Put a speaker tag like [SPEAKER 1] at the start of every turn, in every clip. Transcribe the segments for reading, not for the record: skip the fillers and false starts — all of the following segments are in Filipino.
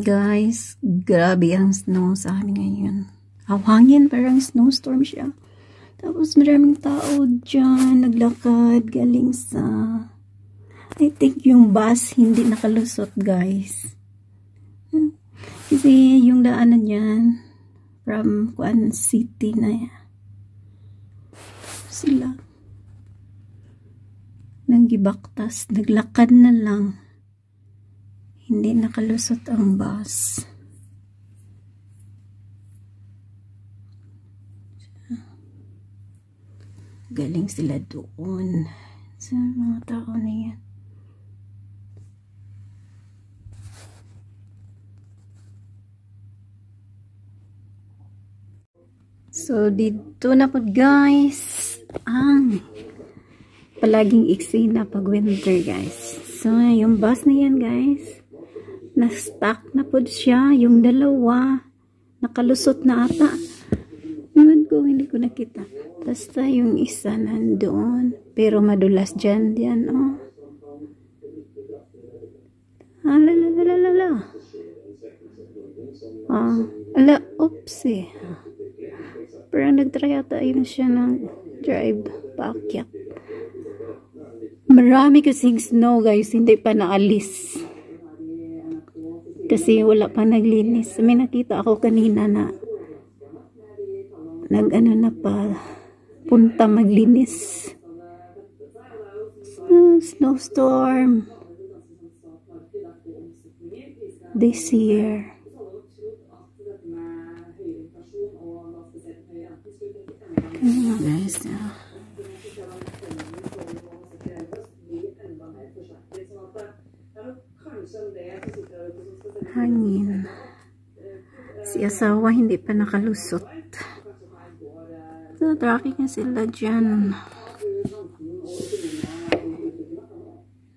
[SPEAKER 1] Guys, grabe ang snow sa amin ngayon. Hangin, parang snowstorm siya. Tapos maraming tao dyan, naglakad, galing sa... I think yung bus hindi nakalusot, guys. Kasi yung daanan yan, from Kuan City na yan. Sila. Nanggibaktas, naglakad na lang. Hindi nakalusot ang bus. Galing sila doon sa mga tao na yan. So dito na po guys ang palaging eksena pag winter guys. So yung bus na yan guys, na-stuck na po siya. Yung dalawa nakalusot na ata. Ewan ko, hindi ko nakita. Basta yung isa nandoon. Pero madulas dyan. Diyan, oh. Alalalala. Ala, oops eh. Parang nag-try ata yun siya ng drive paakyat. Marami kasing snow guys. Hindi pa naalis. Kasi wala pa naglinis. May nakita ako kanina na nag-ano na pa punta maglinis. Snowstorm this year. Guys, hangin. Si asawa hindi pa nakalusot. So, traffic na sila dyan.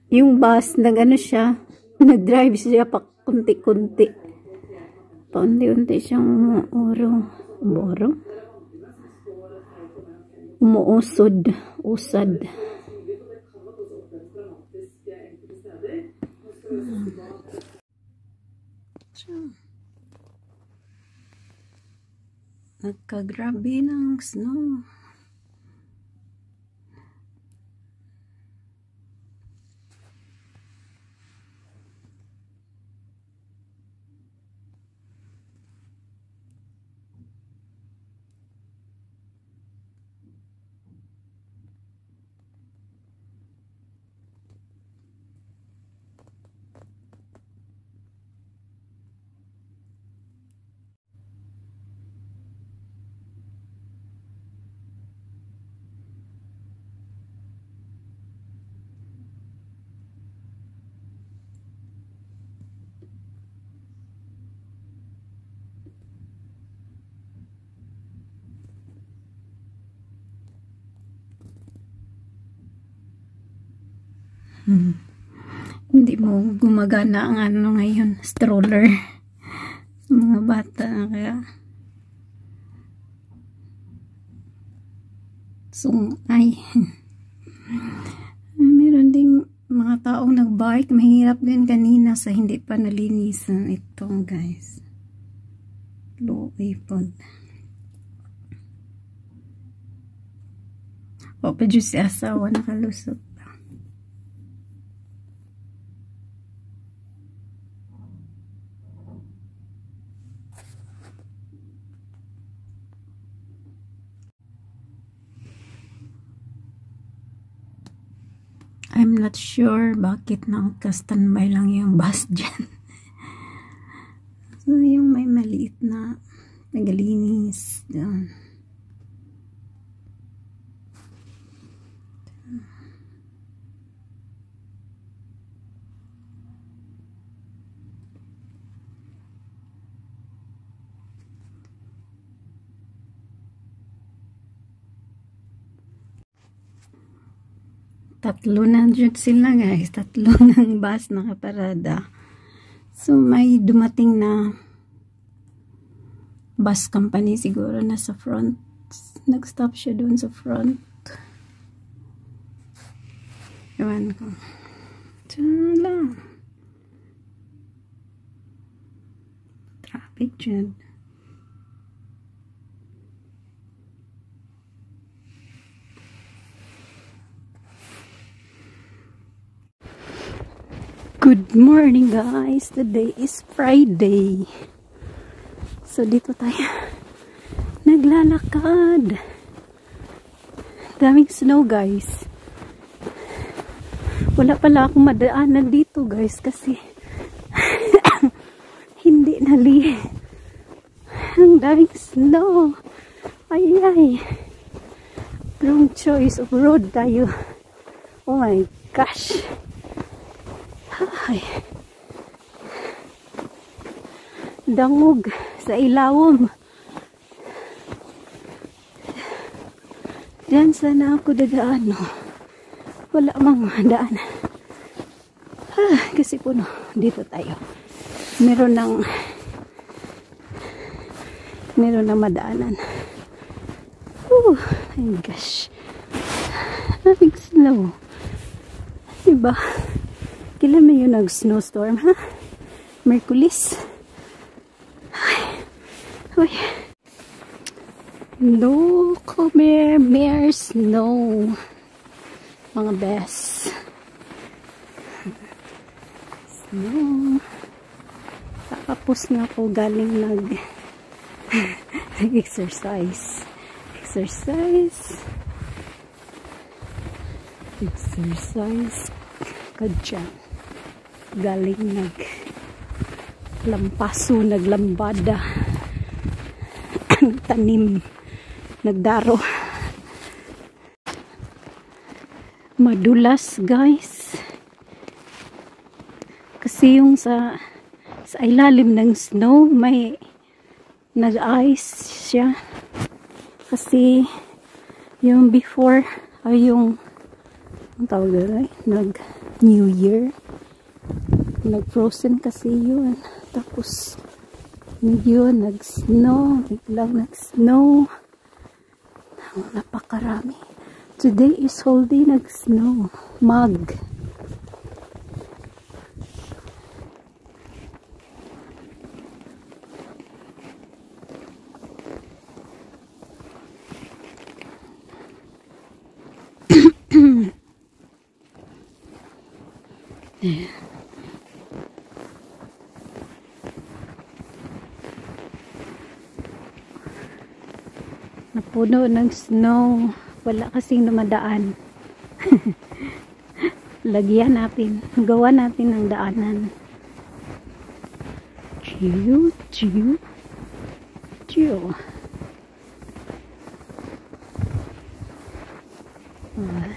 [SPEAKER 1] Yung bus, nag-ano siya, nag-drive siya pa kunti-kunti. Paunti-unti siyang umuusod. Usad. Nagkagrabe ng snow. Hindi mo gumagana ang ano ngayon, stroller sa mga bata, kaya ay meron ding mga taong nagbike. Mahirap din kanina sa hindi pa nalinisan itong guys, low ipod. O pa dyan si asawa nakalusot. I'm not sure bakit naka-standby lang yung bus dyan. So, yung may maliit na naglinis dyan. Tatlo na dyan sila guys. Tatlo ng bus nakaparada. So may dumating na bus company siguro na sa front. Nag-stop siya doon sa front. Ewan ko. Tala. Ay, dyan. Good morning guys! Today is Friday. So dito tayo naglalakad. Daming snow guys. Wala pala akong madaanan dito guys kasi hindi nali. Ang daming snow. Ay ay. Wrong choice of road tayo. Oh my gosh. Ay. Dangog sa ilawom. Diyan sana ako dadaan, no? Wala mang daan. Kasi puno. Dito tayo. Meron ng madaanan. Oh my gosh. Daming snow. Diba? Kailan may yun nag-snowstorm, ha? Merkulis. Ay. Look, mere snow. Mga best. Snow. Tapos na ako galing nag-exercise. Exercise. Kadyan. Galing naglambada, tanim, nagdaro. Madulas guys. Kasi yung sa ilalim ng snow may nag-ice siya. Kasi yung before ay yung ang tawag na nag-New Year. Nag-frozen kasi yun. Tapos, yun, nag-snow. Biglang nag-snow. Napakarami. Today is whole day nag-snow. Mag. Napuno ng snow. Wala kasing dumadaan. Lagyan natin. Gawa natin ng daanan. Chiu.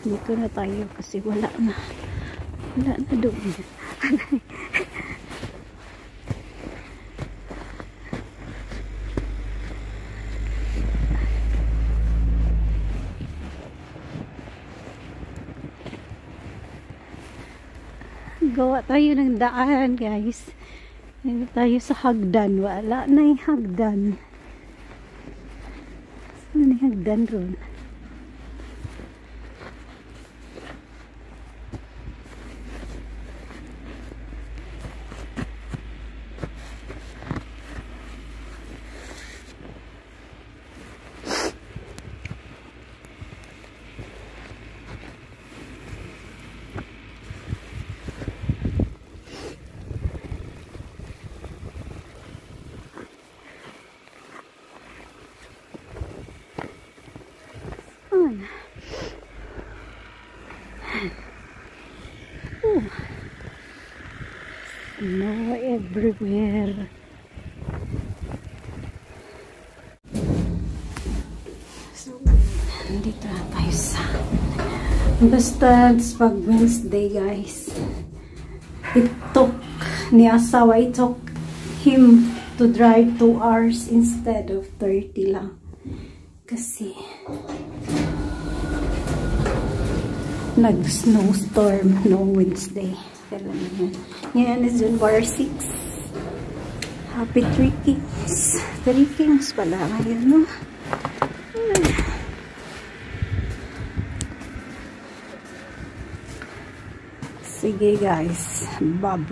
[SPEAKER 1] Dito na tayo kasi wala na doon. Gawa tayo ng daan guys. Gawa tayo sa hagdan. Wala na yung hagdan. Saan yung hagdan ron? Snow everywhere. So, nandito na tayo sa basta pag Wednesday guys. It took him to drive 2 hours instead of 30 lang. Kasi nag-snowstorm no Wednesday. Yan is January 6. Happy Three Kings. Three Kings pala ngayon, no? Sige guys. Bye-bye.